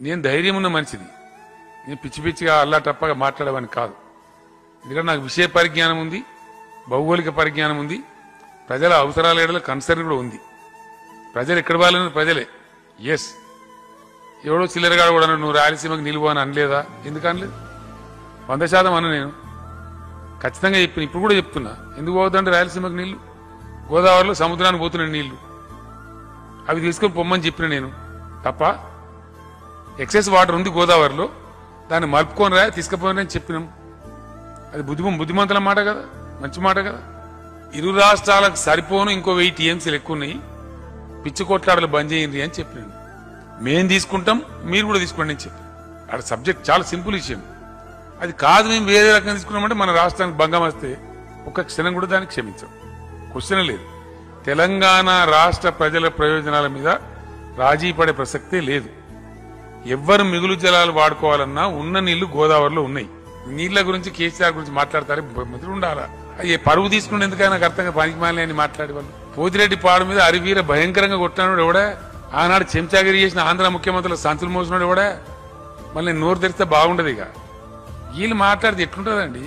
నేను ధైర్యం ఉన్న మనిషిని. నేను పిచ్చి పిచ్చిగా అల్లాటప్పగా మాట్లాడేవాని కాదు. ఎందుకంటే నాకు విషయ పరిజ్ఞానం ఉంది, భౌగోళిక పరిజ్ఞానం ఉంది, ప్రజల అవసరాల ఏడల కన్సర్న్ కూడా ఉంది. ప్రజలు ఎక్కడ వాళ్ళని ప్రజలే. ఎస్, ఎవడో చిల్లరగాడు కూడా నువ్వు రాయలసీమకు నిలువు అని అనలేదా? ఎందుకు అనలేదు? 100% అన్న. నేను ఖచ్చితంగా చెప్పిన, ఇప్పుడు కూడా చెప్తున్నా. ఎందుకు పోవద్దంటే రాయలసీమకు నీళ్లు, గోదావరిలో సముద్రానికి పోతున్న నీళ్లు, అవి తీసుకొని పొమ్మని చెప్పిన నేను. తప్ప ఎక్సెస్ వాటర్ ఉంది గోదావరిలో, దాన్ని మలుపుకొని రా తీసుకుపోయినని చెప్పినాం. అది బుద్ధిమంతుల మాట కదా, మంచి మాట కదా. ఇరు రాష్ట్రాలకు సరిపోను ఇంకో 1000 టీఎంసీలు ఎక్కువ ఉన్నాయి, పిచ్చి కొట్లాడలు బంద్ చేయండి అని చెప్పినాను. మేం తీసుకుంటాం, మీరు కూడా తీసుకోండి అని చెప్పి. అక్కడ సబ్జెక్ట్ చాలా సింపుల్ విషయం. అది కాదు మేము వేరే రకంగా తీసుకున్నామంటే మన రాష్ట్రానికి భంగం వస్తే ఒక్క క్షణం కూడా దాన్ని క్షమించాం. క్వశ్చన్ లేదు. తెలంగాణ రాష్ట్ర ప్రజల ప్రయోజనాల మీద రాజీ పడే ప్రసక్తే లేదు. ఎవ్వరు మిగులు జలాలు వాడుకోవాలన్నా ఉన్న నీళ్లు గోదావరిలో ఉన్నాయి. నీళ్ల గురించి కేసీఆర్ గురించి మాట్లాడతారు, మంత్రులు ఉండాలా? అయ్యే పరువు తీసుకుని ఎందుకైనా నాకు అర్థంగా పనికి మాలని అని మాట్లాడేవాళ్ళు. పోతిరెడ్డి పాడు మీద అరివీర భయంకరంగా కొట్టినాడు ఎవడా? ఆనాడు చెంచాగిరి చేసిన ఆంధ్ర ముఖ్యమంత్రులు సంచులు మోసినాడు ఎవడా? మళ్ళీ నోరు తెరిస్తే బాగుండదు. ఇక వీళ్ళు మాట్లాడితే ఎట్లుంటుందండి?